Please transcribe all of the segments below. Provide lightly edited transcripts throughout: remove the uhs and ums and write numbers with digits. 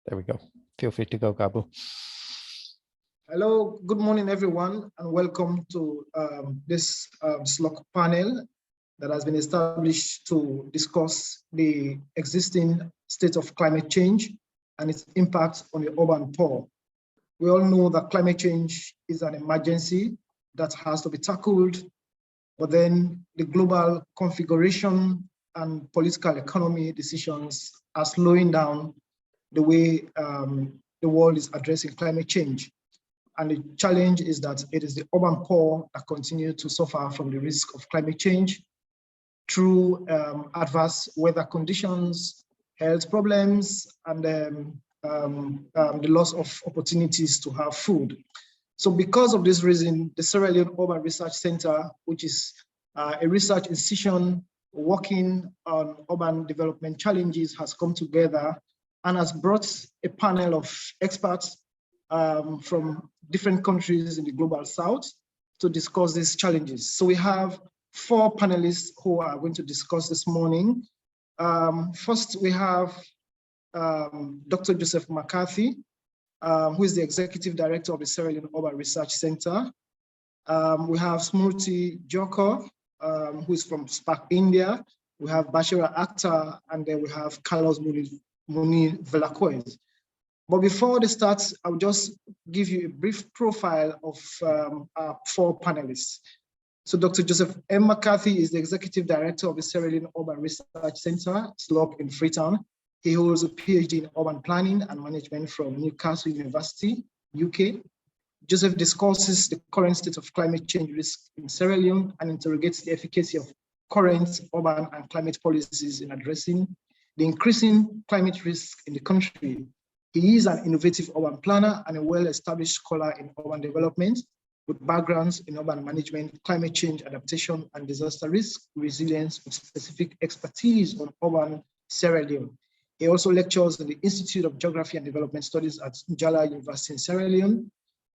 There we go. Feel free to go, Gabo. Hello, good morning, everyone, and welcome to this SLOC panel that has been established to discuss the existing state of climate change and its impact on the urban poor. We all know that climate change is an emergency that has to be tackled, but then the global configuration and political economy decisions are slowing down the way the world is addressing climate change. And the challenge is that it is the urban poor that continue to suffer from the risk of climate change through adverse weather conditions, health problems, and the loss of opportunities to have food. So because of this reason, the Sierra Leone Urban Research Center, which is a research institution working on urban development challenges, has come together and has brought a panel of experts from different countries in the global south to discuss these challenges. So we have 4 panelists who are going to discuss this morning. First, we have Dr. Joseph McCarthy, who is the Executive Director of the Sierra Leone Urban Research Center. We have Smriti Joko, who is from SPAC India. We have Bashira Akhtar, and then we have Carlos Muni Velasquez. But before they start, I'll just give you a brief profile of our 4 panelists. So Dr. Joseph M. McCarthy is the Executive Director of the Sierra Leone Urban Research Center, SLOC in Freetown. He holds a PhD in urban planning and management from Newcastle University, UK. Joseph discusses the current state of climate change risk in Sierra Leone and interrogates the efficacy of current urban and climate policies in addressing the increasing climate risk in the country. He is an innovative urban planner and a well-established scholar in urban development with backgrounds in urban management, climate change adaptation, and disaster risk resilience with specific expertise on urban Sierra Leone. He also lectures in the Institute of Geography and Development Studies at Njala University in Sierra Leone.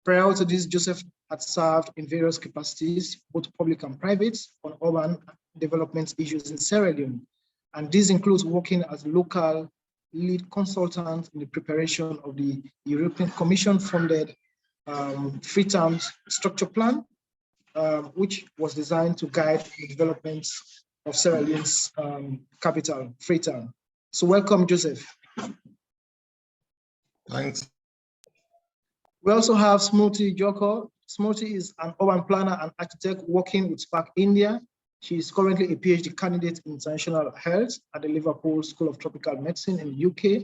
Prior to this, Joseph had served in various capacities, both public and private, on urban development issues in Sierra Leone. And this includes working as local lead consultant in the preparation of the European Commission-funded Freetown Structure Plan, which was designed to guide the development of Sierra Leone's capital, Freetown. So welcome, Joseph. Thanks. We also have Smriti Joko. Smriti is an urban planner and architect working with SPAC India. She is currently a PhD candidate in international health at the Liverpool School of Tropical Medicine in the UK.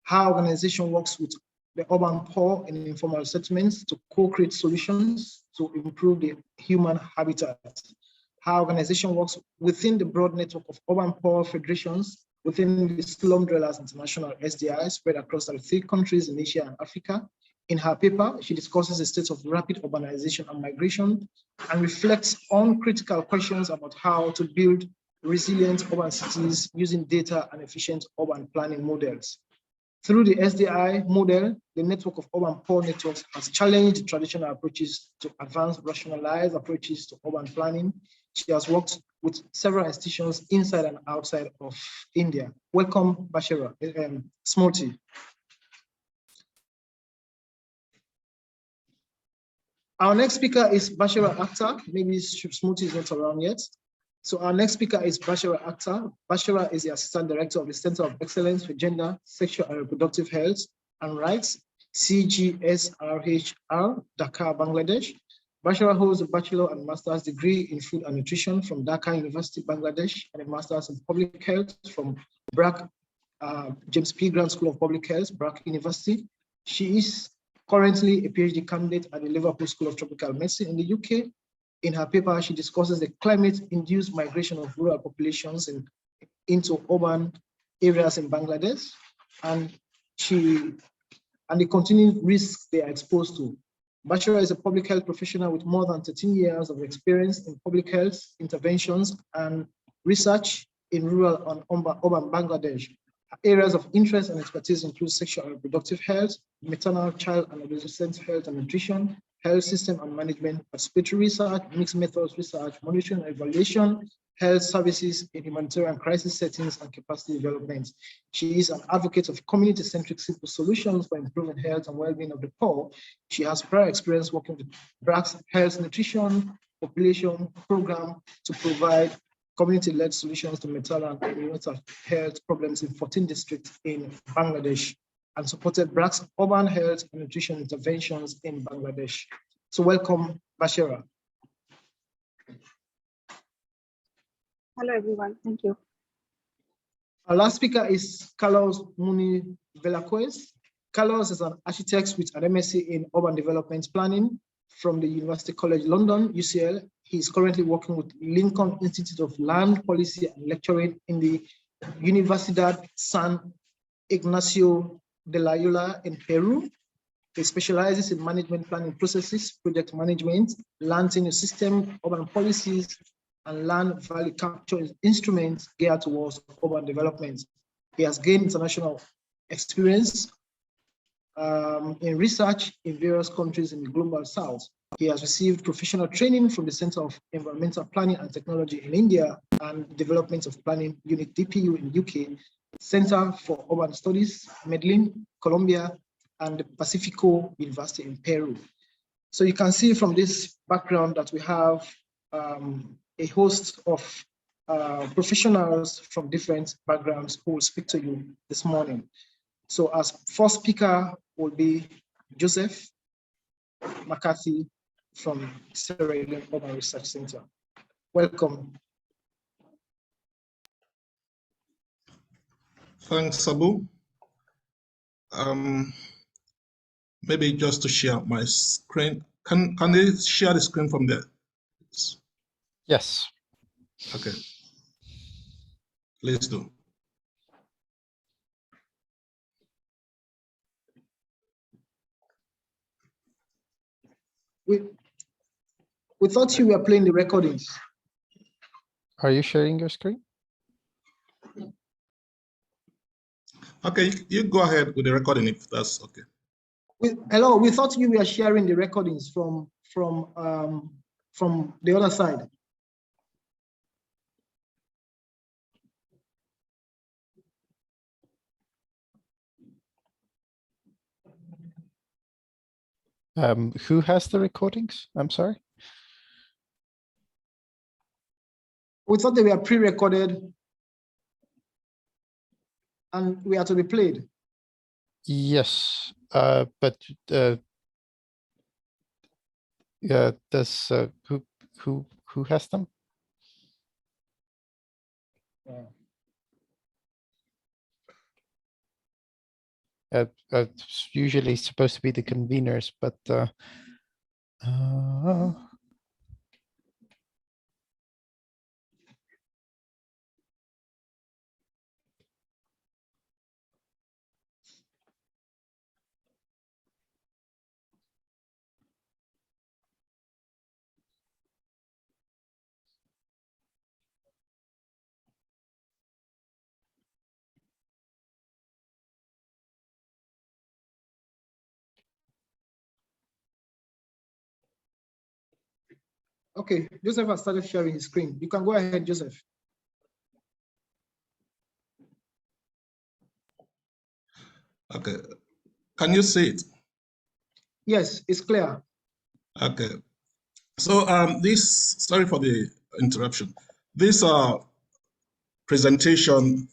Her organization works with the urban poor in informal settlements to co-create solutions to improve the human habitat. Her organization works within the broad network of urban poor federations within the Slum Dwellers International SDI spread across 33 countries in Asia and Africa. In her paper, she discusses the state of rapid urbanization and migration and reflects on critical questions about how to build resilient urban cities using data and efficient urban planning models. Through the SDI model, the network of urban poor networks has challenged traditional approaches to advance rationalized approaches to urban planning. She has worked with several institutions inside and outside of India. Welcome, Bashira, Smriti. Our next speaker is Bashira Akhtar. Maybe Smriti is not around yet. So our next speaker is Bashira Akhtar. Bashira is the Assistant Director of the Center of Excellence for Gender, Sexual and Reproductive Health and Rights, CGSRHR, Dhaka, Bangladesh. Bashira holds a bachelor and master's degree in food and nutrition from Dhaka University, Bangladesh, and a master's in public health from BRAC, James P. Grant School of Public Health, BRAC University. She is currently a PhD candidate at the Liverpool School of Tropical Medicine in the UK. In her paper, she discusses the climate-induced migration of rural populations into urban areas in Bangladesh, and the continued risks they are exposed to. Bashira is a public health professional with more than 13 years of experience in public health interventions and research in rural and urban Bangladesh. Areas of interest and expertise include sexual and reproductive health, maternal, child and adolescent health and nutrition, health system and management, participatory research, mixed methods research, monitoring and evaluation, health services in humanitarian crisis settings and capacity development. She is an advocate of community-centric simple solutions for improving health and well-being of the poor. She has prior experience working with BRAC's Health Nutrition Population Program to provide community-led solutions to mental and environmental health problems in 14 districts in Bangladesh, and supported BRAC's urban health and nutrition interventions in Bangladesh. So welcome, Bashira. Hello, everyone. Thank you. Our last speaker is Carlos Muni Velazquez. Carlos is an architect with an MSc in Urban Development Planning from the University College London, UCL. He is currently working with Lincoln Institute of Land Policy and lecturing in the Universidad San Ignacio de Loyola in Peru. He specializes in management planning processes, project management, land tenure system, urban policies, and land value capture instruments geared towards urban development. He has gained international experience in research in various countries in the Global South. He has received professional training from the Center of Environmental Planning and Technology in India and Development of Planning Unit DPU in UK, Center for Urban Studies, Medellin, Colombia, and the Pacifico University in Peru. So you can see from this background that we have a host of professionals from different backgrounds who will speak to you this morning. So as first speaker will be Joseph McCarthy from Sierra Leone Urban Research Center. Welcome. Thanks, Sabu. Maybe just to share my screen. Can they share the screen from there? Yes. Okay. Please do. We thought you were playing the recordings. Are you sharing your screen? Okay, you go ahead with the recording if that's okay. Hello, we thought you were sharing the recordings from the other side. Who has the recordings? I'm sorry. We thought they were pre-recorded and we are to be played. Yes, but yeah, does who has them? It's usually supposed to be the conveners, but Okay, Joseph has started sharing his screen. You can go ahead, Joseph. Okay. Can you see it? Yes, it's clear. Okay. So sorry for the interruption. This presentation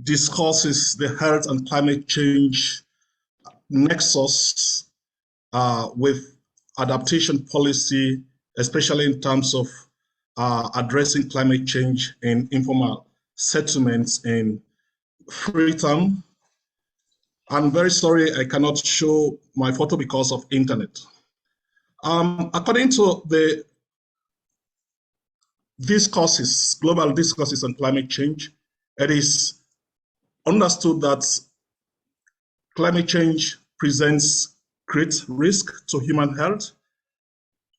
discusses the health and climate change nexus with adaptation policy, especially in terms of addressing climate change in informal settlements in Freetown. I'm very sorry I cannot show my photo because of internet. According to the discourses, global discourses on climate change, it is understood that climate change presents great risk to human health,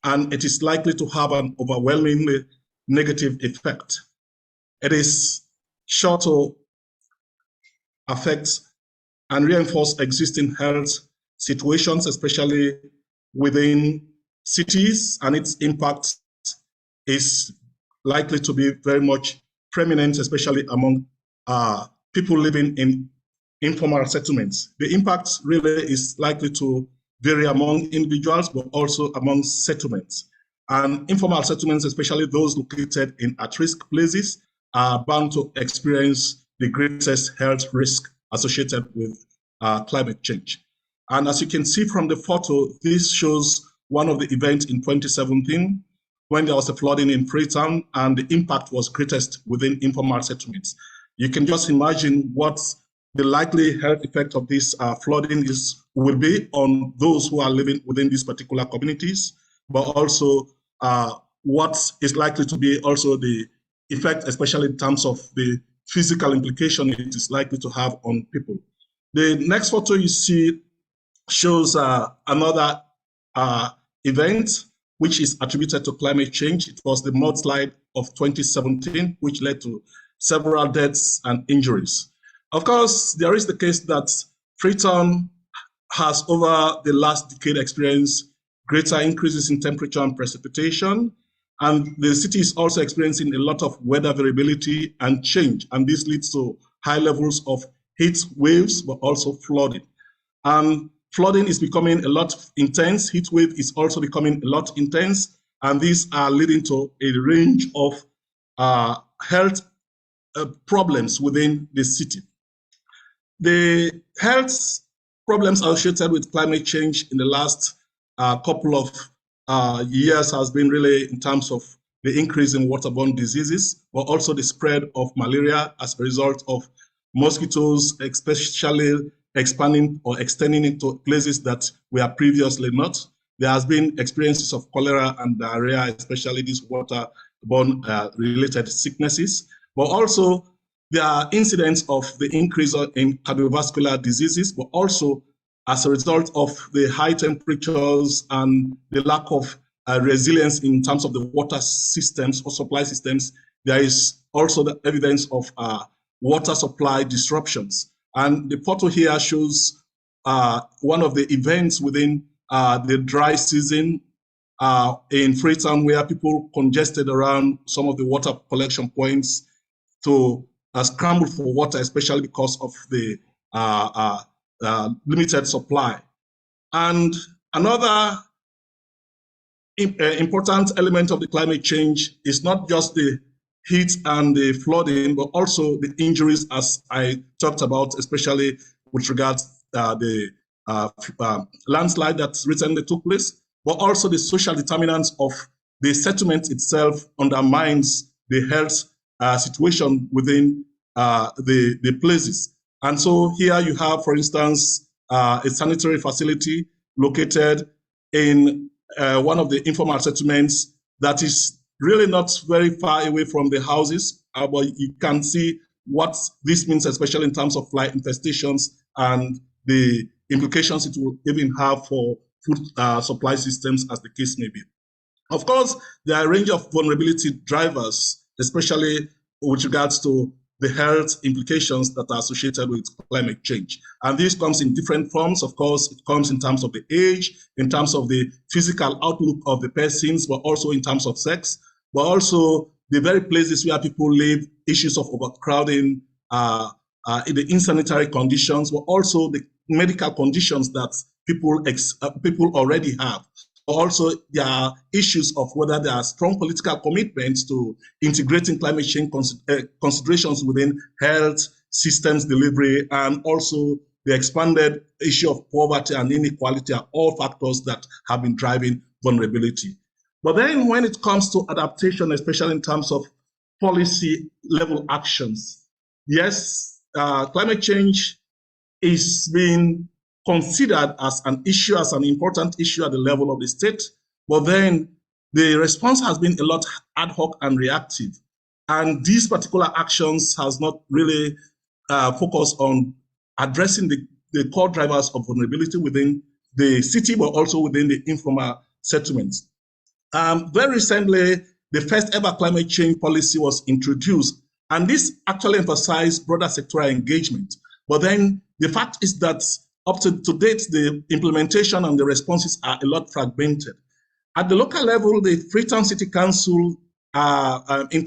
and it is likely to have an overwhelmingly negative effect. It is sure to affect and reinforce existing health situations, especially within cities, and its impact is likely to be very much prominent, especially among people living in informal settlements. The impact really is likely to vary among individuals, but also among settlements. And informal settlements, especially those located in at-risk places, are bound to experience the greatest health risk associated with climate change. And as you can see from the photo, this shows one of the events in 2017 when there was a flooding in Freetown and the impact was greatest within informal settlements. You can just imagine what the likely health effect of this flooding will be on those who are living within these particular communities, but also what is likely to be also the effect, especially in terms of the physical implication it is likely to have on people. The next photo you see shows another event which is attributed to climate change. It was the mudslide of 2017, which led to several deaths and injuries. Of course, there is the case that Freetown has over the last decade experienced greater increases in temperature and precipitation, and the city is also experiencing a lot of weather variability and change, and this leads to high levels of heat waves, but also flooding. Flooding is becoming a lot intense. Heat wave is also becoming a lot intense, and these are leading to a range of health problems within the city. The health problems associated with climate change in the last couple of years has been really in terms of the increase in waterborne diseases, but also the spread of malaria as a result of mosquitoes, especially expanding or extending into places that were previously not. There has been experiences of cholera and diarrhea, especially these waterborne related sicknesses, but also there are incidents of the increase in cardiovascular diseases, but also as a result of the high temperatures and the lack of resilience in terms of the water systems or supply systems, there is also the evidence of water supply disruptions. And the photo here shows one of the events within the dry season in Freetown, where people congested around some of the water collection points to scramble for water, especially because of the limited supply. And another important element of the climate change is not just the heat and the flooding, but also the injuries, as I talked about, especially with regards the landslide that recently took place, but also the social determinants of the settlement itself undermines the health situation within the places. And so here you have, for instance, a sanitary facility located in one of the informal settlements that is really not very far away from the houses, but you can see what this means, especially in terms of fly infestations and the implications it will even have for food supply systems, as the case may be. Of course, there are a range of vulnerability drivers, especially with regards to the health implications that are associated with climate change. And this comes in different forms. Of course, it comes in terms of the age, in terms of the physical outlook of the persons, but also in terms of sex, but also the very places where people live, issues of overcrowding, in the insanitary conditions, but also the medical conditions that people already have. Also, there are issues of whether there are strong political commitments to integrating climate change considerations within health systems delivery, and also the expanded issue of poverty and inequality are all factors that have been driving vulnerability. But then when it comes to adaptation, especially in terms of policy level actions, yes, climate change is being considered as an issue, as an important issue at the level of the state, but then the response has been a lot ad hoc and reactive. And these particular actions has not really focused on addressing the core drivers of vulnerability within the city, but also within the informal settlements. Very recently, the first ever climate change policy was introduced, and this actually emphasized broader sectoral engagement. But then the fact is that up to date, the implementation and the responses are a lot fragmented. At the local level, the Freetown City Council in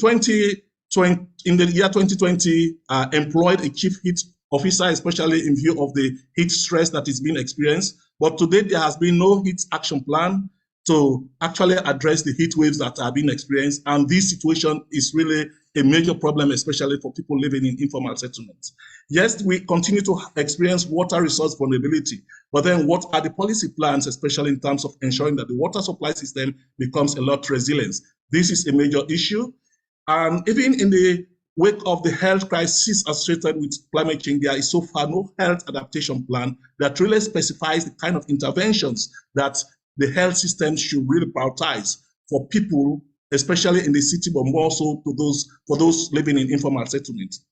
the year 2020, employed a chief heat officer, especially in view of the heat stress that is being experienced. But to date, there has been no heat action plan to actually address the heat waves that are being experienced. And this situation is really a major problem, especially for people living in informal settlements. Yes, we continue to experience water resource vulnerability, but then what are the policy plans, especially in terms of ensuring that the water supply system becomes a lot resilient? This is a major issue. And even in the wake of the health crisis associated with climate change, there is so far no health adaptation plan that really specifies the kind of interventions that the health system should really prioritize for people, especially in the city, but more so for those living in informal settlements.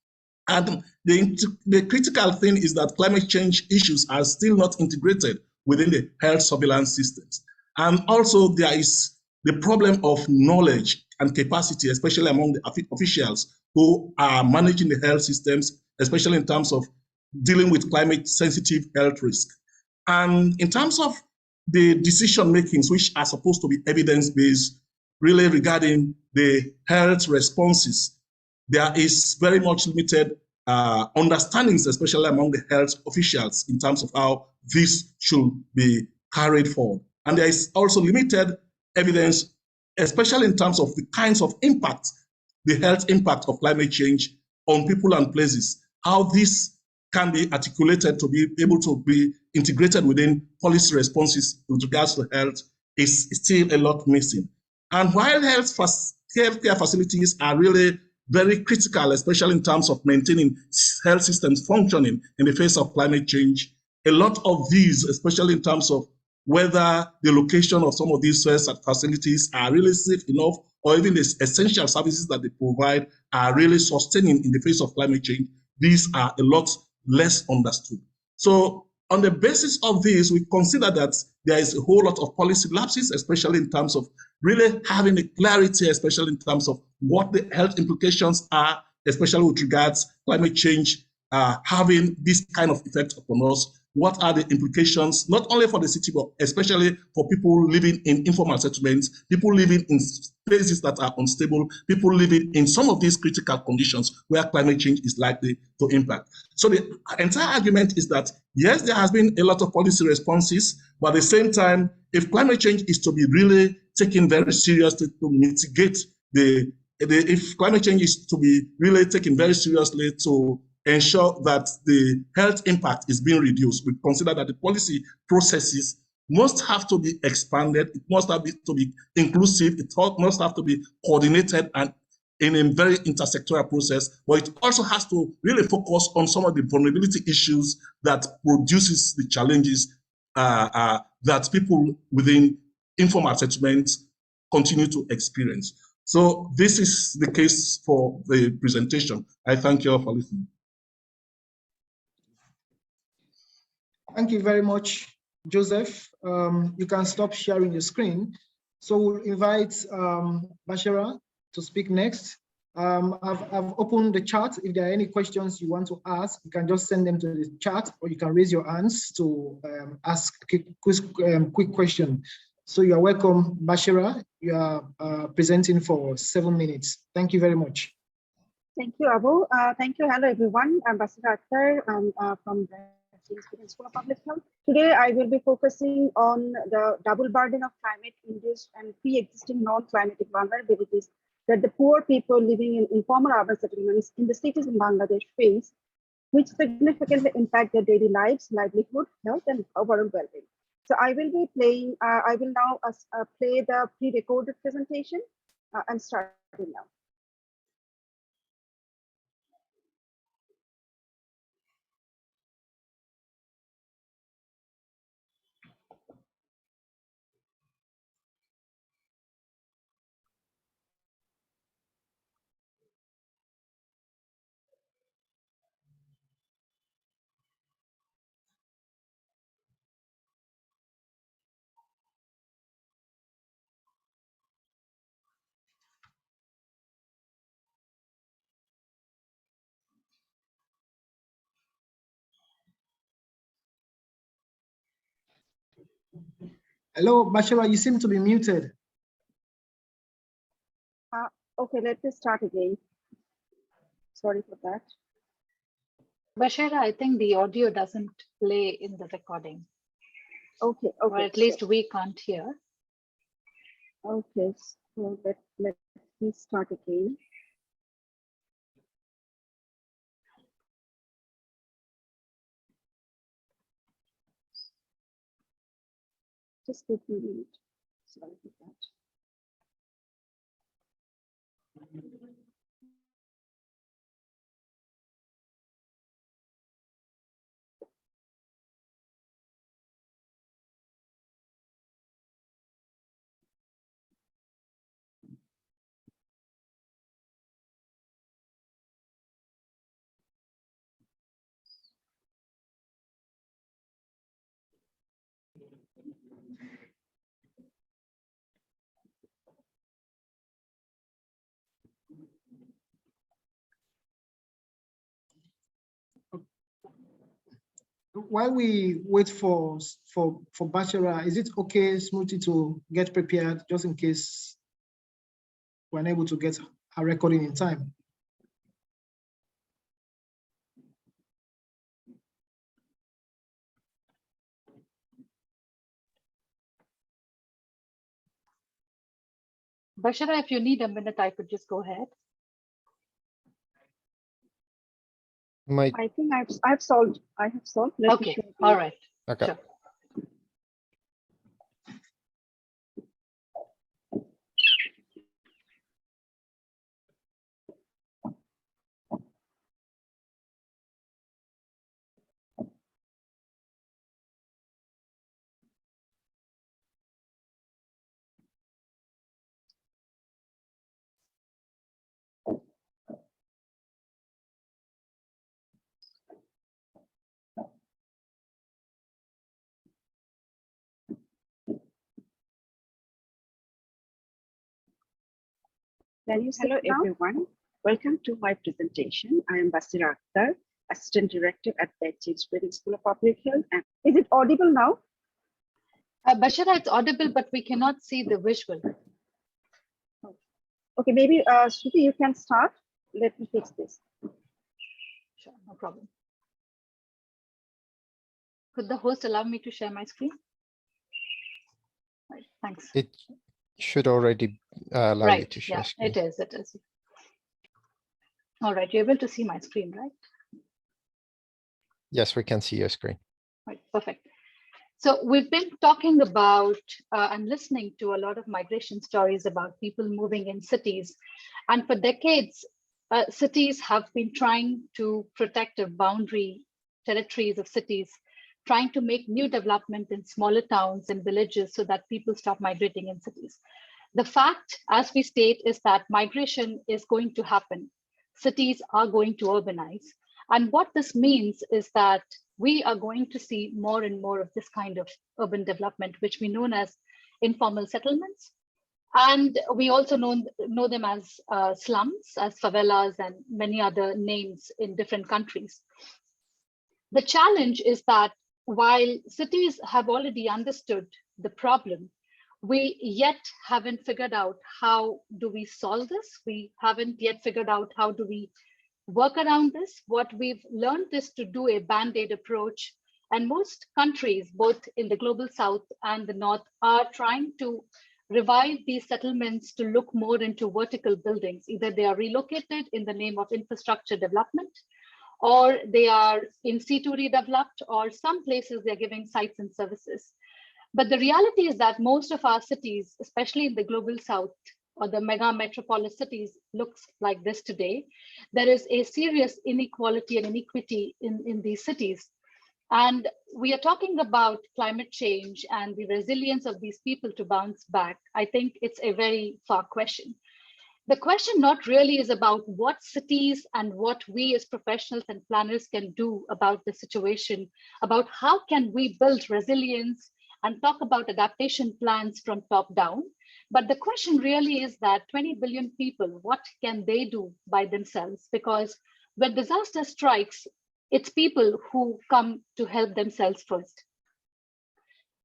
And the critical thing is that climate change issues are still not integrated within the health surveillance systems. And also there is the problem of knowledge and capacity, especially among the officials who are managing the health systems, especially in terms of dealing with climate sensitive health risk. And in terms of the decision makings, which are supposed to be evidence-based, really regarding the health responses, there is very much limited understandings, especially among the health officials, in terms of how this should be carried forward. And there is also limited evidence, especially in terms of the kinds of impact, the health impact of climate change on people and places, how this can be articulated to be able to be integrated within policy responses with regards to health is still a lot missing. And while healthcare facilities are really very critical, especially in terms of maintaining health systems functioning in the face of climate change, a lot of these, especially in terms of whether the location of some of these facilities are really safe enough, or even the essential services that they provide are really sustaining in the face of climate change, these are a lot less understood. So on the basis of this, we consider that there is a whole lot of policy lapses, especially in terms of really having a clarity, especially in terms of what the health implications are, especially with regards climate change having this kind of effect upon us. What are the implications, not only for the city, but especially for people living in informal settlements, people living in places that are unstable, people living in some of these critical conditions where climate change is likely to impact. So the entire argument is that, yes, there has been a lot of policy responses, but at the same time, if climate change is to be really taken very seriously to mitigate if climate change is to be really taken very seriously to ensure that the health impact is being reduced, we consider that the policy processes must have to be expanded, it must have to be inclusive, it must have to be coordinated and in a very intersectoral process, but it also has to really focus on some of the vulnerability issues that produces the challenges that people within informal settlements continue to experience. So this is the case for the presentation. I thank you all for listening. Thank you very much, Joseph. You can stop sharing your screen. So we'll invite Bashara to speak next. I've opened the chat. If there are any questions you want to ask, you can just send them to the chat, or you can raise your hands to ask a quick question. So you are welcome, Bashara. You are presenting for 7 minutes. Thank you very much. Thank you, Abu. Thank you. Hello, everyone. I'm Bashara Akhtar. I'm from the School of Public Health. Today, I will be focusing on the double burden of climate-induced and pre-existing non-climatic vulnerabilities that the poor people living in informal urban settlements in the cities in Bangladesh face, which significantly impact their daily lives, livelihood, health, and overall well-being. So I will be playing, I will now play the pre-recorded presentation and start now. Hello, Bashara, you seem to be muted. Okay, let me start again. Sorry for that. Bashara, I think the audio doesn't play in the recording. Okay, Or okay. at least we can't hear. Okay, so let me start again. Just give me a minute. Sorry for that. While we wait for Bashara, is it okay, Smoothie, to get prepared just in case we're unable to get a recording in time? Bashara, if you need a minute, I could just go ahead. I think I've solved. I have solved. Let me Okay, show you. all right. Okay. Sure. Hello everyone. Welcome to my presentation. I am Basira Akhtar, Assistant Director at the James Breeding School of Public Health. And is it audible now? Bashara, it's audible, but we cannot see the visual. Okay, maybe Shruti, you can start. Let me fix this. Sure, no problem. Could the host allow me to share my screen? Right, thanks. It should already allow you to share screen. It is. All right, you're able to see my screen, right? Yes, we can see your screen. Right, perfect. So we've been talking about and listening to a lot of migration stories about people moving in cities. And for decades, cities have been trying to protect the boundary territories of cities, trying to make new development in smaller towns and villages so that people stop migrating in cities. The fact, as we state, is that migration is going to happen. Cities are going to urbanize. And what this means is that we are going to see more and more of this kind of urban development, which we know as informal settlements. And we also know them as slums, as favelas, and many other names in different countries. The challenge is that while cities have already understood the problem, we yet haven't figured out how do we solve this. We haven't yet figured out how do we work around this. What we've learned is to do a band-aid approach. And most countries, both in the global south and the north, are trying to revive these settlements to look more into vertical buildings. Either they are relocated in the name of infrastructure development, or they are in situ redeveloped, or some places they're giving sites and services. But the reality is that most of our cities, especially in the global south or the mega metropolis cities, looks like this today. There is a serious inequality and inequity in these cities. And we are talking about climate change and the resilience of these people to bounce back. I think it's a very far question. The question not really is about what cities and what we as professionals and planners can do about the situation, about how can we build resilience and talk about adaptation plans from top down. But the question really is that 20 billion people, what can they do by themselves? Because when disaster strikes, it's people who come to help themselves first.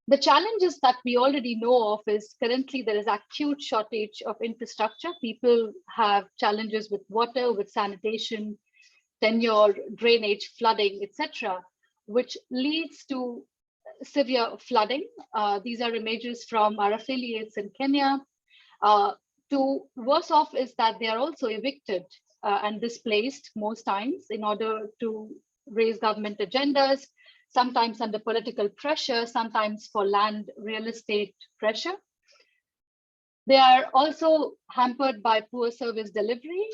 The challenges that we already know of is currently there is acute shortage of infrastructure. People have challenges with water, with sanitation, tenure, drainage, flooding, etc., which leads to severe flooding. These are images from our affiliates in Kenya. To worse off is that they are also evicted and displaced most times in order to raise government agendas, sometimes under political pressure, sometimes for land real estate pressure. They are also hampered by poor service delivery,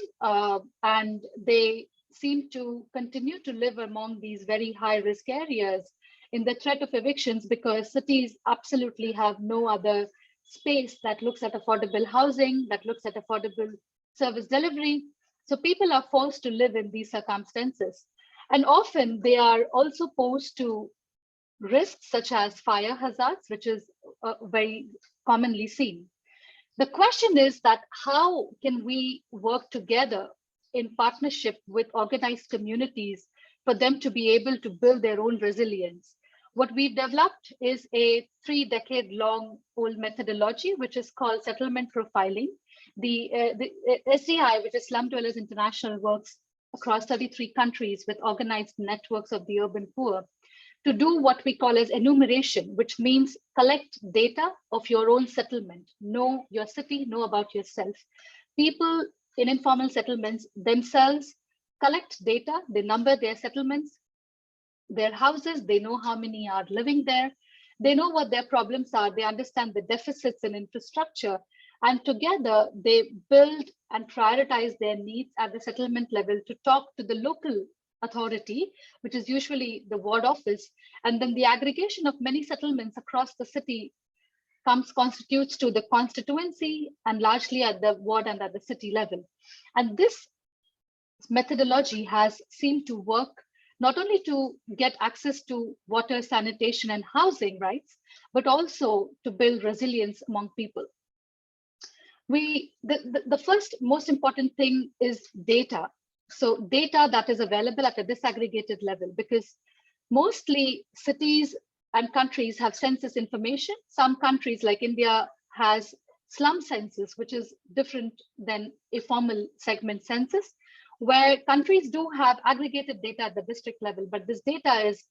and they seem to continue to live among these very high risk areas in the threat of evictions, because cities absolutely have no other space that looks at affordable housing, that looks at affordable service delivery. So people are forced to live in these circumstances. And often they are also posed to risks such as fire hazards, which is very commonly seen. The question is that how can we work together in partnership with organized communities for them to be able to build their own resilience? What we've developed is a 3-decade-long old methodology, which is called settlement profiling. The SDI, which is Slum Dwellers International, works across 33 countries with organized networks of the urban poor to do what we call as enumeration, which means collect data of your own settlement, know your city, know about yourself. People in informal settlements themselves collect data, they number their settlements, their houses, they know how many are living there, they know what their problems are, they understand the deficits in infrastructure, and together they build and prioritize their needs at the settlement level to talk to the local authority, which is usually the ward office, and then the aggregation of many settlements across the city constitutes to the constituency and largely at the ward and at the city level. And this methodology has seemed to work not only to get access to water, sanitation, and housing rights, but also to build resilience among people. The first most important thing is data. So data that is available at a disaggregated level, because mostly cities and countries have census information. Some countries like India has slum census, which is different than a formal segment census, where countries do have aggregated data at the district level, but this data is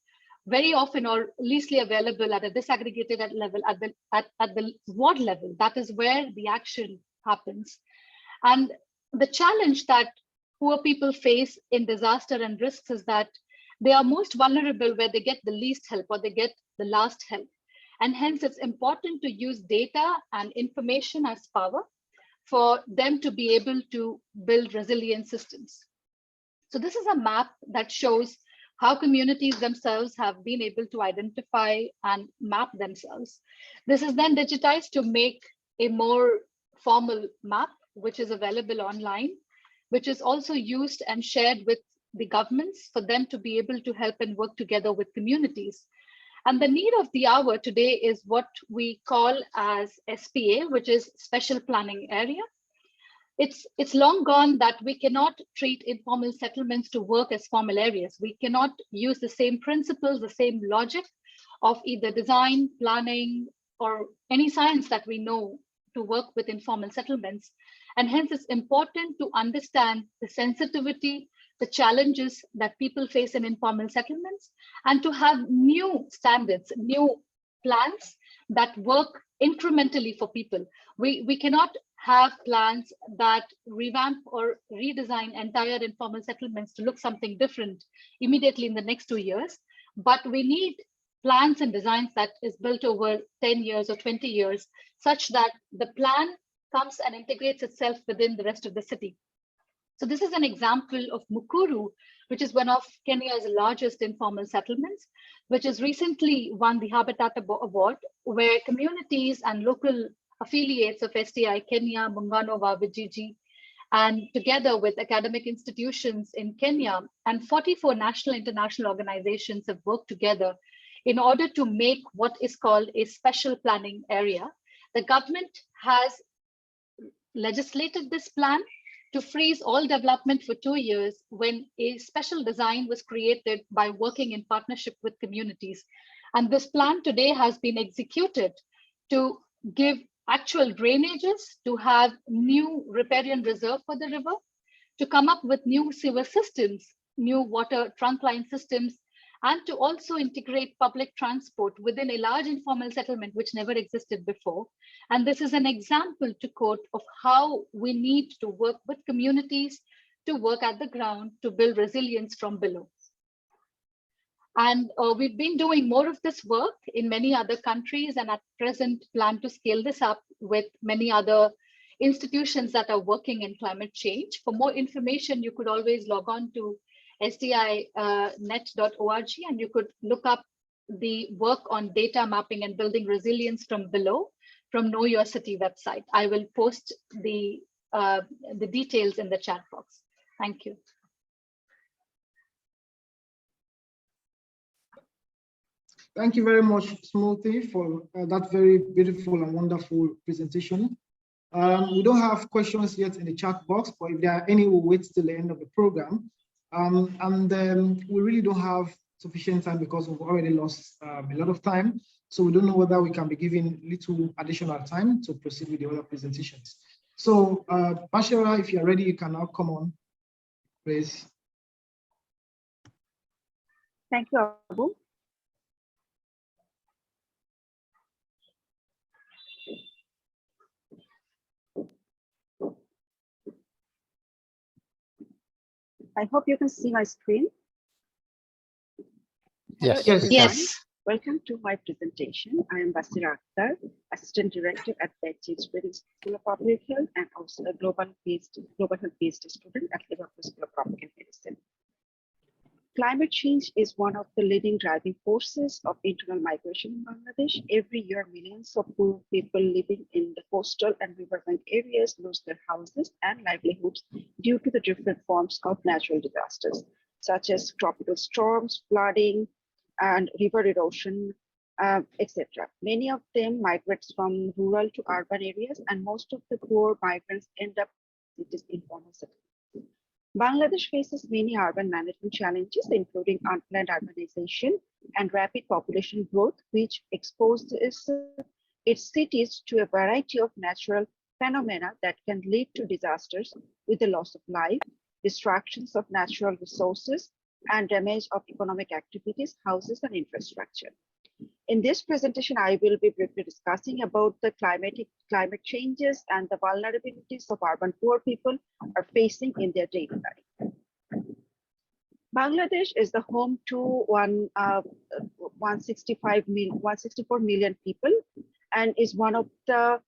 very often or leastly available at a disaggregated level at the ward level. That is where the action happens. And the challenge that poor people face in disaster and risks is that they are most vulnerable where they get the least help or they get the last help. And hence it's important to use data and information as power for them to be able to build resilient systems. So this is a map that shows how communities themselves have been able to identify and map themselves. This is then digitized to make a more formal map, which is available online, which is also used and shared with the governments for them to be able to help and work together with communities. And the need of the hour today is what we call as SPA, which is Special Planning Area. It's long gone that we cannot treat informal settlements to work as formal areas. We cannot use the same principles, the same logic of either design, planning, or any science that we know to work with informal settlements. And hence it's important to understand the sensitivity, the challenges that people face in informal settlements, and to have new standards, new plans that work incrementally for people. We cannot have plans that revamp or redesign entire informal settlements to look something different immediately in the next 2 years, but we need plans and designs that is built over 10 years or 20 years, such that the plan comes and integrates itself within the rest of the city. So this is an example of Mukuru, which is one of Kenya's largest informal settlements, which has recently won the Habitat Award, where communities and local affiliates of STI Kenya, Muungano wa Vijiji, and together with academic institutions in Kenya and 44 national international organizations have worked together in order to make what is called a special planning area. The government has legislated this plan to freeze all development for 2 years when a special design was created by working in partnership with communities. And this plan today has been executed to give actual drainages, to have new riparian reserve for the river, to come up with new sewer systems, new water trunk line systems, and to also integrate public transport within a large informal settlement which never existed before. And this is an example, to quote, of how we need to work with communities to work at the ground to build resilience from below. And we've been doing more of this work in many other countries, and at present plan to scale this up with many other institutions that are working in climate change. For more information, you could always log on to sdinet.org, and you could look up the work on data mapping and building resilience from below from Know Your City website. I will post the details in the chat box. Thank you. Thank you very much, Smoothie, for that very beautiful and wonderful presentation. We don't have questions yet in the chat box, but if there are any, we'll wait till the end of the program. We really don't have sufficient time because we've already lost a lot of time. So we don't know whether we can be given little additional time to proceed with the other presentations. So Bashara, if you're ready, you can now come on, please. Thank you, Abu. I hope you can see my screen. Yes. Hello, everyone. Yes. Welcome to my presentation. I am Basira Akhtar, Assistant Director at the Sweden School of Public Health and also a global health-based student at Liverpool School of Public Medicine. Climate change is one of the leading driving forces of internal migration in Bangladesh. Every year, millions of poor people living in the coastal and riverbank areas lose their houses and livelihoods due to the different forms of natural disasters, such as tropical storms, flooding, and river erosion, etc. Many of them migrate from rural to urban areas, and most of the poor migrants end up in cities informal settlements. Bangladesh faces many urban management challenges, including unplanned urbanization and rapid population growth, which exposes its cities to a variety of natural phenomena that can lead to disasters with the loss of life, destructions of natural resources, and damage of economic activities, houses, and infrastructure. In this presentation, I will be briefly discussing about the climate changes and the vulnerabilities of urban poor people are facing in their daily life. Bangladesh is the home to 164 million people and is one of the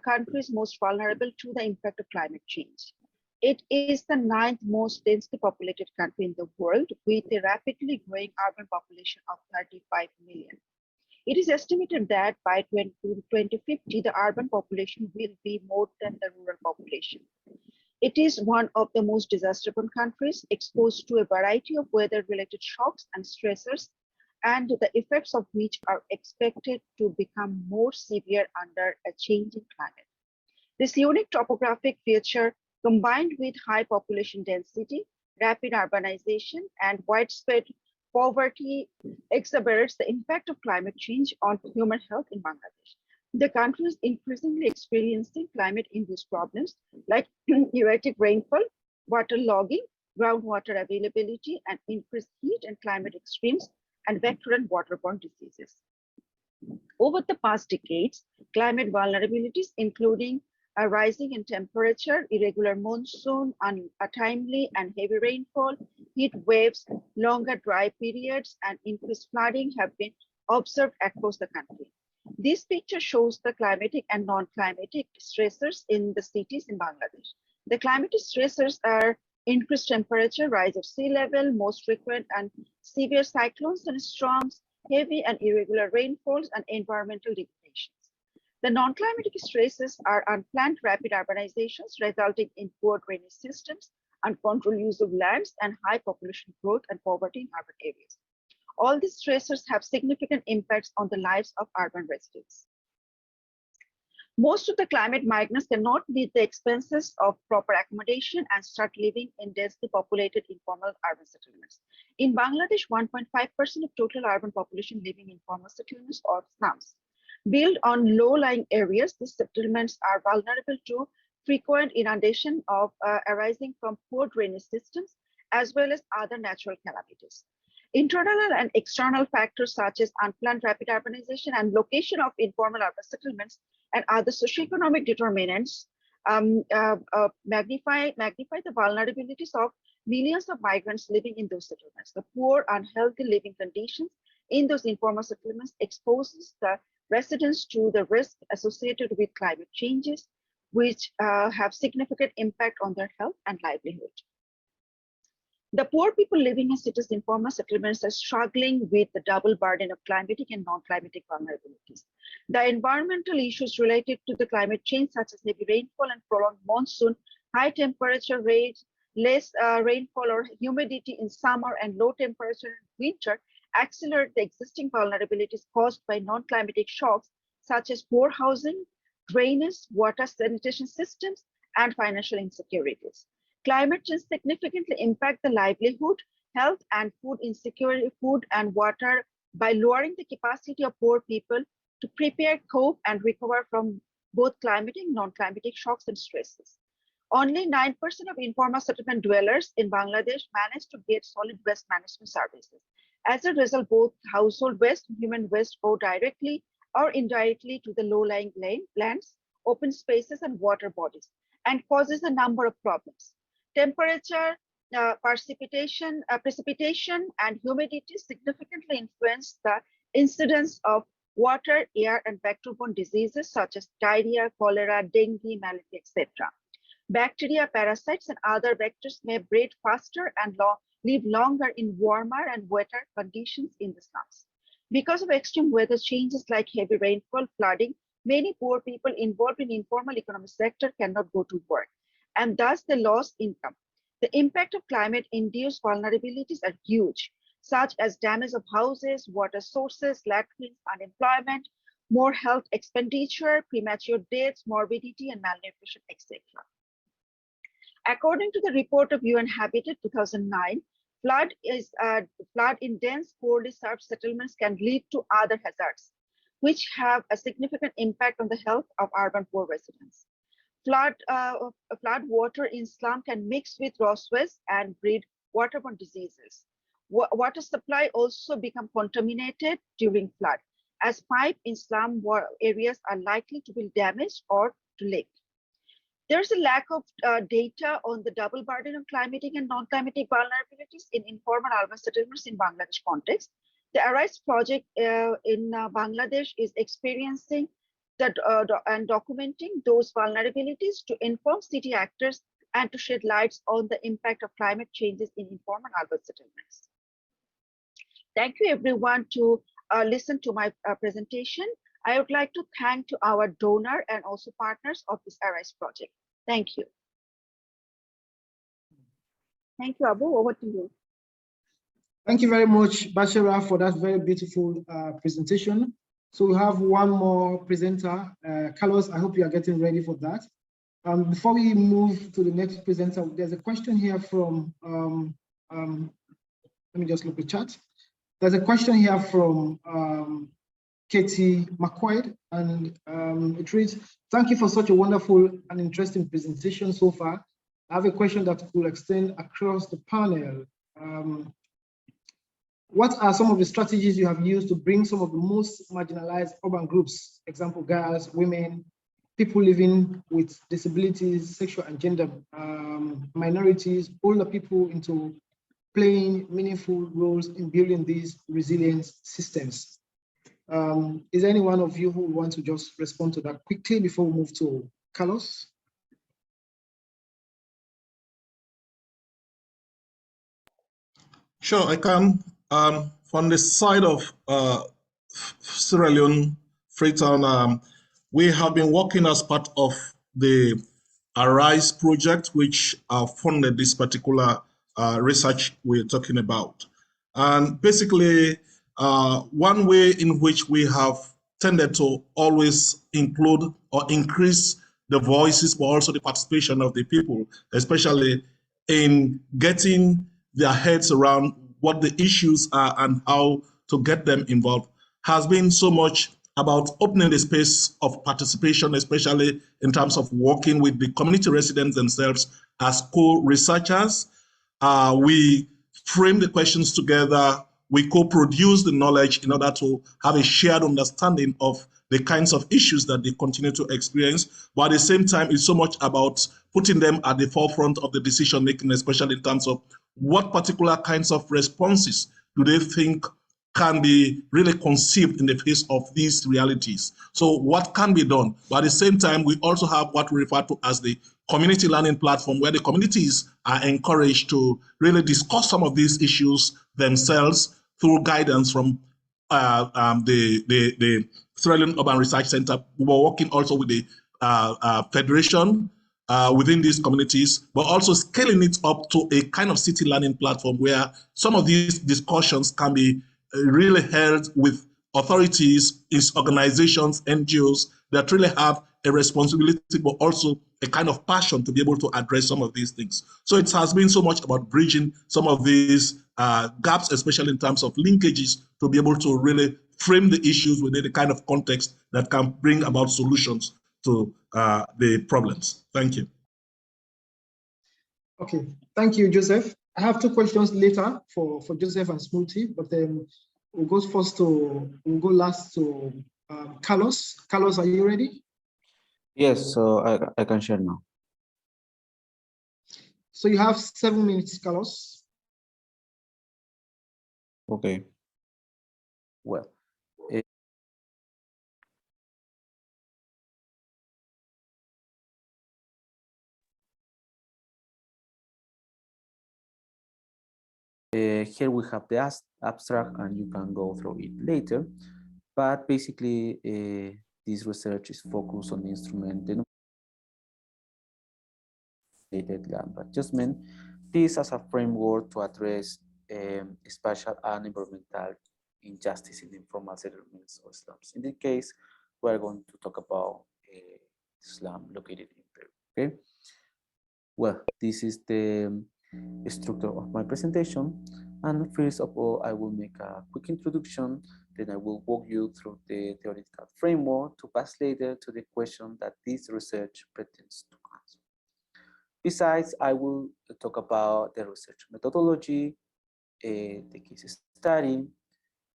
countries most vulnerable to the impact of climate change. It is the 9th most densely populated country in the world with a rapidly growing urban population of 35 million. It is estimated that by 2050, the urban population will be more than the rural population. It is one of the most disaster-prone countries, exposed to a variety of weather-related shocks and stressors, and the effects of which are expected to become more severe under a changing climate. This unique topographic feature, combined with high population density, rapid urbanization, and widespread poverty, exacerbates the impact of climate change on human health in Bangladesh. The country is increasingly experiencing climate-induced problems like erratic rainfall, waterlogging, groundwater availability, and increased heat and climate extremes, and vector and waterborne diseases. Over the past decades, climate vulnerabilities, including a rising in temperature, irregular monsoon, untimely and heavy rainfall, heat waves, longer dry periods, and increased flooding have been observed across the country. This picture shows the climatic and non-climatic stressors in the cities in Bangladesh. The climatic stressors are increased temperature, rise of sea level, most frequent and severe cyclones and storms, heavy and irregular rainfalls, and environmental degradations. The non-climatic stresses are unplanned rapid urbanizations resulting in poor drainage systems, uncontrolled use of lands, and high population growth and poverty in urban areas. All these stressors have significant impacts on the lives of urban residents. Most of the climate migrants cannot meet the expenses of proper accommodation and start living in densely populated informal urban settlements. In Bangladesh, 1.5% of total urban population living in informal settlements or slums. Built on low-lying areas, these settlements are vulnerable to frequent inundation arising from poor drainage systems, as well as other natural calamities. Internal and external factors such as unplanned rapid urbanization and location of informal urban settlements and other socioeconomic determinants magnify the vulnerabilities of millions of migrants living in those settlements. The poor, unhealthy living conditions in those informal settlements exposes the residents to the risk associated with climate changes, which have significant impact on their health and livelihood. The poor people living in cities' informal settlements are struggling with the double burden of climatic and non-climatic vulnerabilities. The environmental issues related to the climate change, such as heavy rainfall and prolonged monsoon, high temperature rates, less rainfall or humidity in summer, and low temperature in winter, accelerate the existing vulnerabilities caused by non-climatic shocks, such as poor housing, drainage, water sanitation systems, and financial insecurities. Climate change significantly impact the livelihood, health, and food insecurity, food and water by lowering the capacity of poor people to prepare, cope, and recover from both climatic and non-climatic shocks and stresses. Only 9% of informal settlement dwellers in Bangladesh manage to get solid waste management services. As a result, both household waste and human waste go directly or indirectly to the low-lying lands, open spaces, and water bodies, and causes a number of problems. Temperature, precipitation, and humidity significantly influence the incidence of water, air, and vector-borne diseases such as diarrhea, cholera, dengue, malaria, etc. Bacteria, parasites, and other vectors may breed faster and live longer in warmer and wetter conditions in the slums. Because of extreme weather changes like heavy rainfall, flooding, many poor people involved in informal economic sector cannot go to work, and thus they lost income. The impact of climate-induced vulnerabilities are huge, such as damage of houses, water sources, latrines, unemployment, more health expenditure, premature deaths, morbidity, and malnutrition, etc. According to the report of UN Habitat 2009, flood in dense, poorly served settlements can lead to other hazards, which have a significant impact on the health of urban poor residents. Flood water in slum can mix with raw waste and breed waterborne diseases. Water supply also become contaminated during flood, as pipes in slum areas are likely to be damaged or to leak. There's a lack of data on the double burden of climatic and non-climatic vulnerabilities in informal urban settlements in Bangladesh context. The ARISE project in Bangladesh is experiencing and documenting those vulnerabilities to inform city actors and to shed lights on the impact of climate changes in informal urban settlements. Thank you everyone to listen to my presentation. I would like to thank to our donor and also partners of this ARISE project. Thank you. Thank you, Abu. Over to you. Thank you very much, Bashara, for that very beautiful presentation. So we have one more presenter. Carlos, I hope you are getting ready for that. Before we move to the next presenter, there's a question here from, let me just look at the chat. There's a question here from Katie McQuaid, and it reads, thank you for such a wonderful and interesting presentation so far. I have a question that will extend across the panel. What are some of the strategies you have used to bring some of the most marginalized urban groups, example, girls, women, people living with disabilities, sexual and gender minorities, older people into playing meaningful roles in building these resilient systems? Is there any one of you who want to just respond to that quickly before we move to Carlos? Sure, I can. From the side of Sierra Leone, Freetown, we have been working as part of the ARISE project, which funded this particular research we're talking about. And basically, one way in which we have tended to always include or increase the voices, but also the participation of the people, especially in getting their heads around what the issues are and how to get them involved, has been so much about opening the space of participation, especially in terms of working with the community residents themselves as co-researchers. We frame the questions together, we co-produce the knowledge in order to have a shared understanding of the kinds of issues that they continue to experience. But at the same time, it's so much about putting them at the forefront of the decision making, especially in terms of what particular kinds of responses do they think can be really conceived in the face of these realities. So what can be done? But at the same time, we also have what we refer to as the community learning platform, where the communities are encouraged to really discuss some of these issues themselves through guidance from the Sierra Leone Urban Research Center. We were working also with the federation within these communities, but also scaling it up to a kind of city learning platform where some of these discussions can be really held with authorities, organizations, NGOs that really have a responsibility, but also a kind of passion to be able to address some of these things. So it has been so much about bridging some of these gaps, especially in terms of linkages, to be able to really frame the issues within the kind of context that can bring about solutions to the problems. Thank you. Okay, thank you, Joseph. I have two questions later for Joseph and Smoothie, but then we'll go last to Carlos. Carlos, are you ready? Yes, so I can share now. So you have 7 minutes, Carlos. Okay. Well, here we have the abstract, and you can go through it later. But basically, this research is focused on the instrument denominated land adjustment. This as a framework to address spatial and environmental injustice in informal settlements or slums. In this case, we are going to talk about slum located in Peru. Okay. Well, this is the structure of my presentation. And first of all, I will make a quick introduction. Then I will walk you through the theoretical framework to pass later to the question that this research pretends to answer. Besides, I will talk about the research methodology, the case study,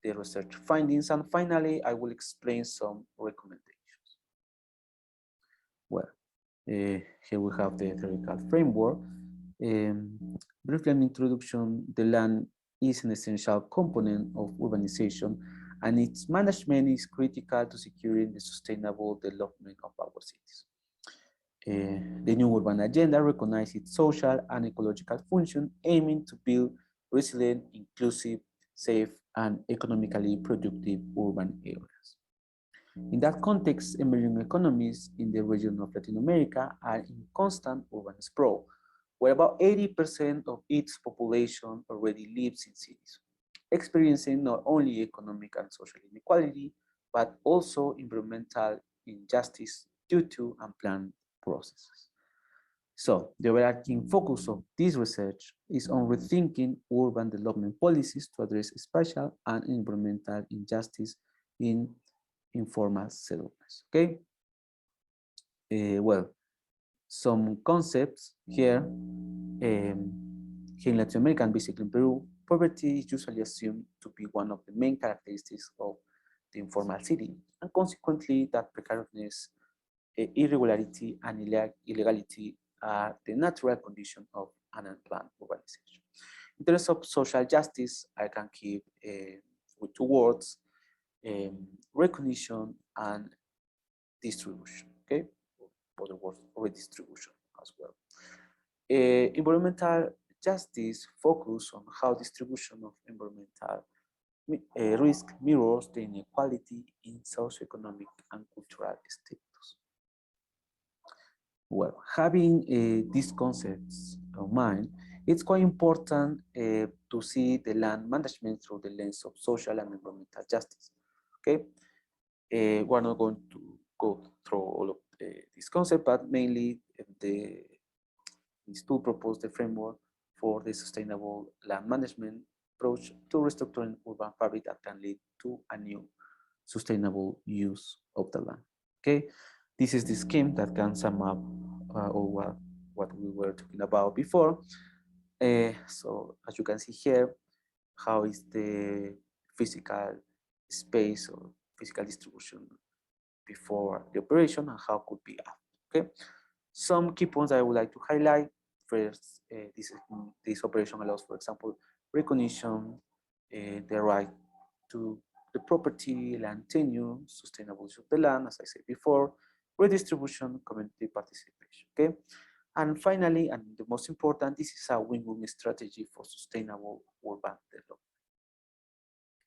the research findings, and finally, I will explain some recommendations. Well, here we have the theoretical framework. Briefly an introduction, the land is an essential component of urbanization, and its management is critical to securing the sustainable development of our cities. The new urban agenda recognizes its social and ecological function, aiming to build resilient, inclusive, safe, and economically productive urban areas. In that context, emerging economies in the region of Latin America are in constant urban sprawl, where about 80% of its population already lives in cities, experiencing not only economic and social inequality, but also environmental injustice due to unplanned processes. So the overarching focus of this research is on rethinking urban development policies to address spatial and environmental injustice in informal settlements. Okay. Well, some concepts here. Here in Latin America and basically in Peru, poverty is usually assumed to be one of the main characteristics of the informal city, and consequently that precariousness, irregularity, and illegality are the natural condition of an unplanned urbanization. In terms of social justice, I can keep with two words, recognition and distribution, okay? Other words, redistribution as well. Environmental justice focus on how distribution of environmental risk mirrors the inequality in socioeconomic and cultural status. Well, having these concepts of mind, it's quite important to see the land management through the lens of social and environmental justice. Okay, We're not going to go through all of this concept, but mainly this tool proposes the framework for the sustainable land management approach to restructuring urban fabric that can lead to a new sustainable use of the land. Okay, this is the scheme that can sum up all what we were talking about before. So as you can see here, how is the physical space or physical distribution before the operation and how could be after. Okay, some key points I would like to highlight. First, this operation allows, for example, recognition, the right to the property, land tenure, sustainable use of the land, as I said before, redistribution, community participation. Okay, and finally, and the most important, this is a win-win strategy for sustainable urban development.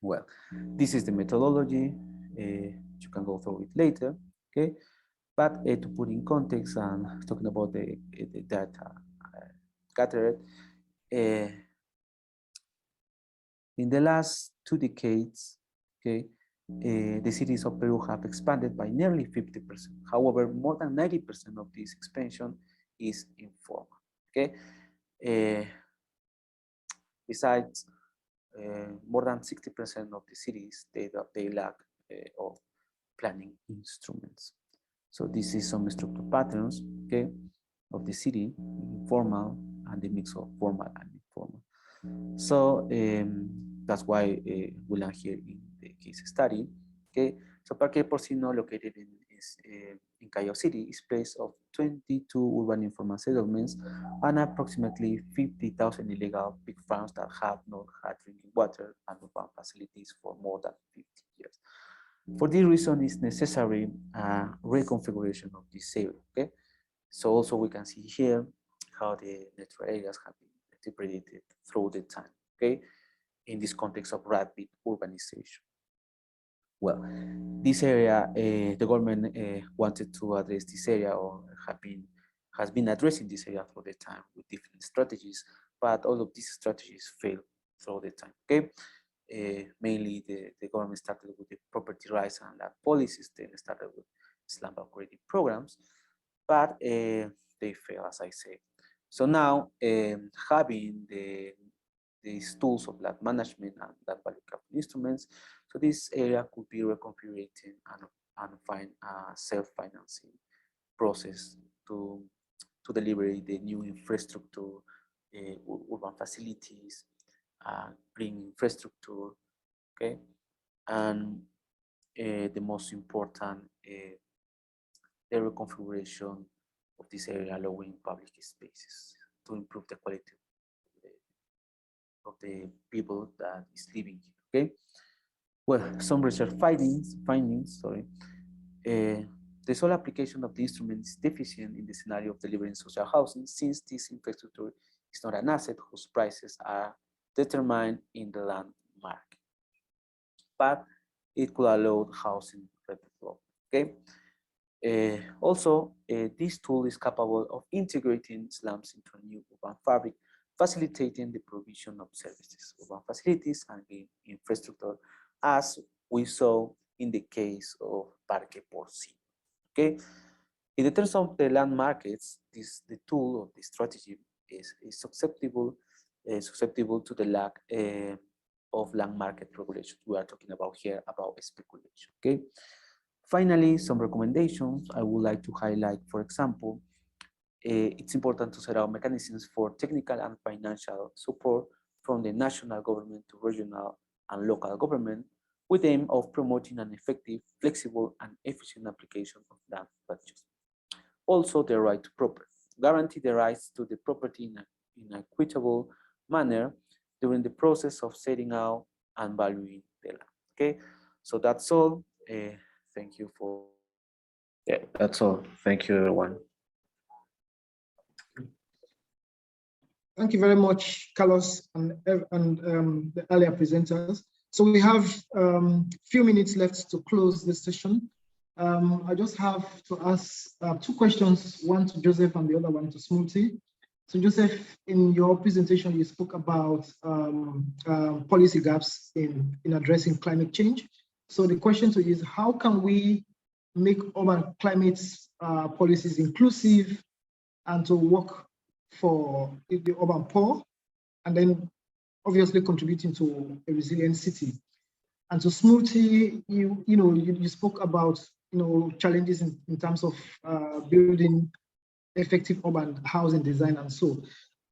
Well, this is the methodology. You can go through it later. Okay, but to put in context and talking about the data gathered, in the last 2 decades, okay, the cities of Peru have expanded by nearly 50%. However, more than 90% of this expansion is informal. Okay, besides, more than 60% of the cities they lack of planning instruments. So this is some structural patterns, okay, of the city, informal and the mix of formal and informal. So that's why we land here in the case study. Okay, so Parque Porcino, located in Callao City, is place of 22 urban informal settlements and approximately 50,000 illegal pig farms that have not had drinking water and urban facilities for more than 50 years. For this reason, it's necessary reconfiguration of this area. Okay, so also we can see here how the natural areas have been interpreted through the time. Okay, in this context of rapid urbanization. Well, this area, the government wanted to address this area, or has been addressing this area for the time with different strategies, but all of these strategies failed through the time. Okay, mainly the government started with the property rights and land policies, then started with slum upgrading programs, but they fail, as I say. So now, having these tools of land management and land value capture instruments, so this area could be reconfigured and find a self-financing process to deliver the new infrastructure, urban facilities, green infrastructure, okay, and the most important, the reconfiguration of this area, allowing public spaces to improve the quality of the people that is living here. Okay, well, some research findings. Sorry, the sole application of the instrument is deficient in the scenario of delivering social housing, since this infrastructure is not an asset whose prices are determined in the land market, but it could allow housing rapid flow. Okay. Also, this tool is capable of integrating slums into a new urban fabric, facilitating the provision of services, urban facilities, and infrastructure, as we saw in the case of Parque Porcino. Okay, in the terms of the land markets, the tool or the strategy is susceptible to the lack of land market regulation. We are talking about here about speculation. Okay. Finally, some recommendations I would like to highlight. For example, it's important to set out mechanisms for technical and financial support from the national government to regional and local government, with the aim of promoting an effective, flexible, and efficient application of land values. Also, the right to property. Guarantee the rights to the property in an equitable manner during the process of setting out and valuing the land. Okay, so that's all. Thank you for. Yeah, that's all. Thank you, everyone. Thank you very much, Carlos, and the earlier presenters. So we have a few minutes left to close this session. I just have to ask 2 questions, one to Joseph and the other one to Smoothie. So Joseph, in your presentation, you spoke about policy gaps in addressing climate change. So the question to you is, how can we make urban climate policies inclusive and to work for the urban poor, and then obviously contributing to a resilient city? And so Smoothie, you spoke about challenges in terms of building effective urban housing design and so.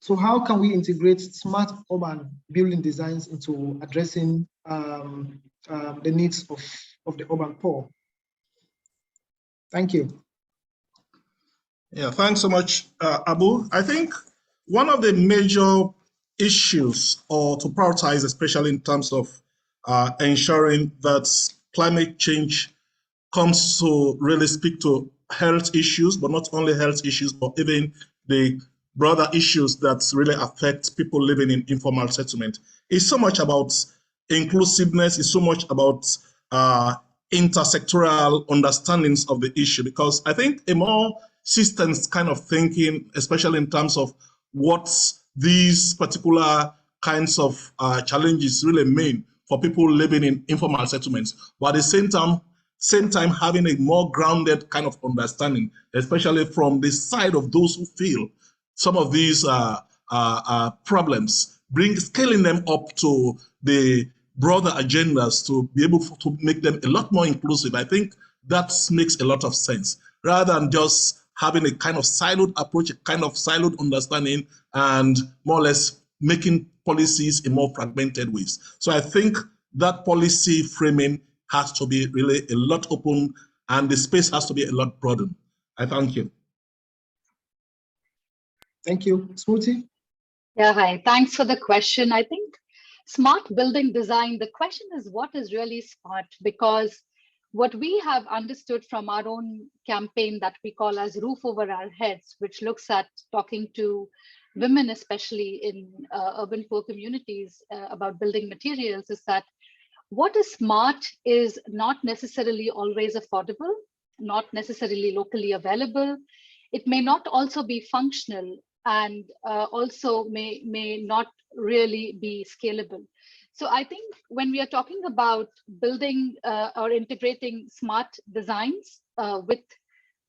So how can we integrate smart urban building designs into addressing the needs of the urban poor? Thank you. Yeah, thanks so much, Abu. I think one of the major issues, or to prioritize, especially in terms of ensuring that climate change comes to really speak to health issues, but not only health issues, but even the broader issues that really affect people living in informal settlement. It's so much about inclusiveness, it's so much about intersectoral understandings of the issue, because I think a more systems kind of thinking, especially in terms of what these particular kinds of challenges really mean for people living in informal settlements, but at the same time having a more grounded kind of understanding, especially from the side of those who feel some of these problems, scaling them up to the broader agendas to be able to make them a lot more inclusive. I think that makes a lot of sense, rather than just having a kind of siloed approach, a kind of siloed understanding, and more or less making policies in more fragmented ways. So I think that policy framing has to be really a lot open, and the space has to be a lot broadened. I thank you. Thank you. Smoothie? Yeah, hi. Thanks for the question. I think smart building design, the question is what is really smart? Because what we have understood from our own campaign that we call as Roof Over Our Heads, which looks at talking to women, especially in urban poor communities, about building materials, is that what is smart is not necessarily always affordable, not necessarily locally available. It may not also be functional, and also may not really be scalable. So I think when we are talking about building or integrating smart designs with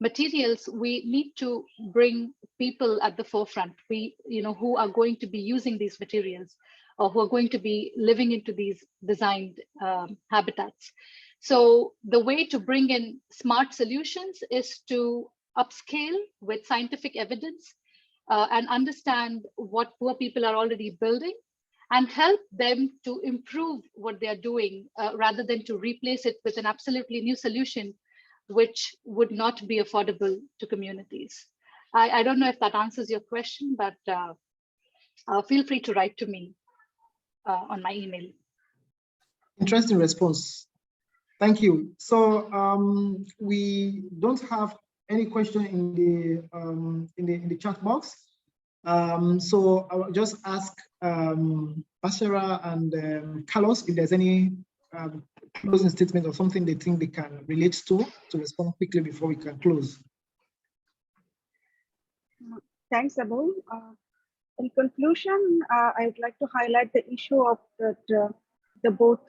materials, we need to bring people at the forefront, who are going to be using these materials, or who are going to be living into these designed habitats. So the way to bring in smart solutions is to upscale with scientific evidence and understand what poor people are already building, and help them to improve what they are doing rather than to replace it with an absolutely new solution, which would not be affordable to communities. I don't know if that answers your question, but feel free to write to me on my email. Interesting response. Thank you. So we don't have any question in the chat box. So I will just ask Bashara and Carlos if there's any closing statement or something they think they can relate to respond quickly before we can close. Thanks, Abu. In conclusion, I'd like to highlight the issue of the both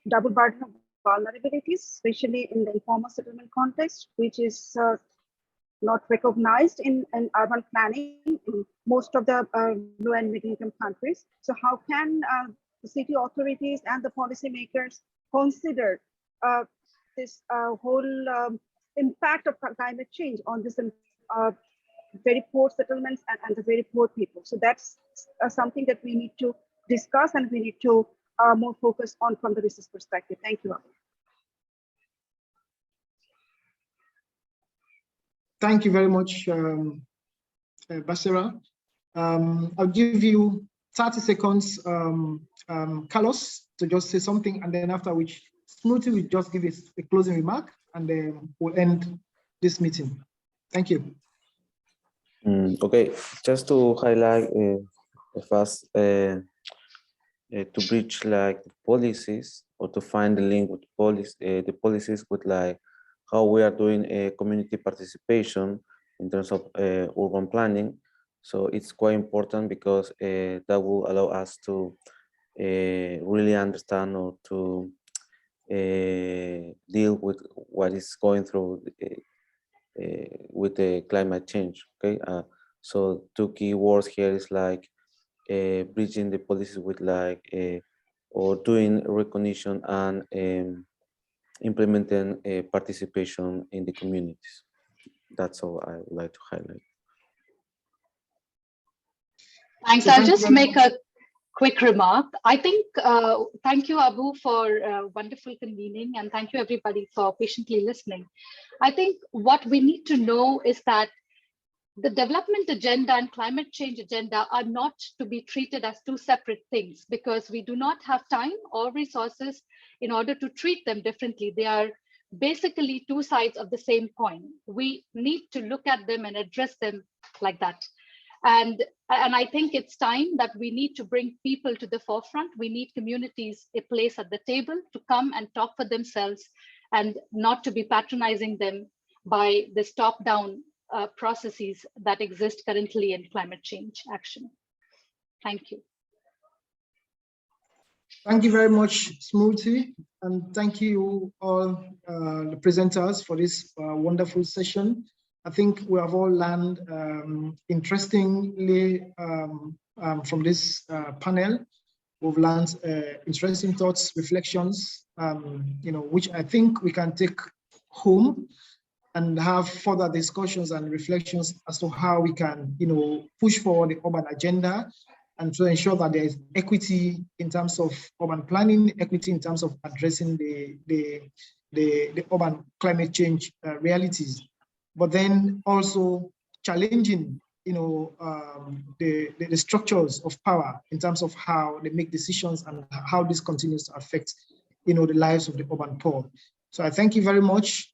double burden of vulnerabilities, especially in the informal settlement context, which is not recognized in urban planning in most of the low and middle income countries. So how can the city authorities and the policymakers consider this whole impact of climate change on this very poor settlements and the very poor people? So that's something that we need to discuss, and we need to more focus on from the research perspective. Thank you. Thank you very much, Bashara. I'll give you 30 seconds, Carlos, to just say something, and then after which Smoothie will just give a closing remark, and then we'll end this meeting. Thank you. Okay, just to highlight first, to bridge like the policies, or to find the link with the policies with like how we are doing community participation in terms of urban planning. So it's quite important, because that will allow us to really understand, or to deal with what is going through with the climate change. Okay, so two key words here is like bridging the policies with like or doing recognition and implementing participation in the communities. That's all I would like to highlight. Thanks. I'll just make a quick remark. I think, thank you, Abu, for wonderful convening, and thank you, everybody, for patiently listening. I think what we need to know is that the development agenda and climate change agenda are not to be treated as two separate things, because we do not have time or resources in order to treat them differently. They are basically two sides of the same coin. We need to look at them and address them like that. And I think it's time that we need to bring people to the forefront. We need communities a place at the table to come and talk for themselves, and not to be patronizing them by this top-down processes that exist currently in climate change action. Thank you. Thank you very much, Smoothie, and thank you all the presenters for this wonderful session. I think we have all learned interestingly from this panel. We've learned interesting thoughts, reflections, which I think we can take home and have further discussions and reflections as to how we can, push forward the urban agenda and to ensure that there is equity in terms of urban planning, equity in terms of addressing the urban climate change realities, but then also challenging, the structures of power in terms of how they make decisions and how this continues to affect, the lives of the urban poor. So I thank you very much.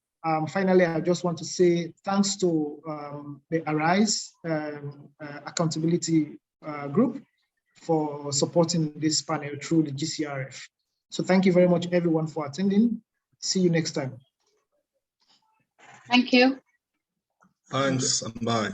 Finally, I just want to say thanks to the ARISE accountability group for supporting this panel through the GCRF. So thank you very much, everyone, for attending. See you next time. Thank you. Thanks and bye.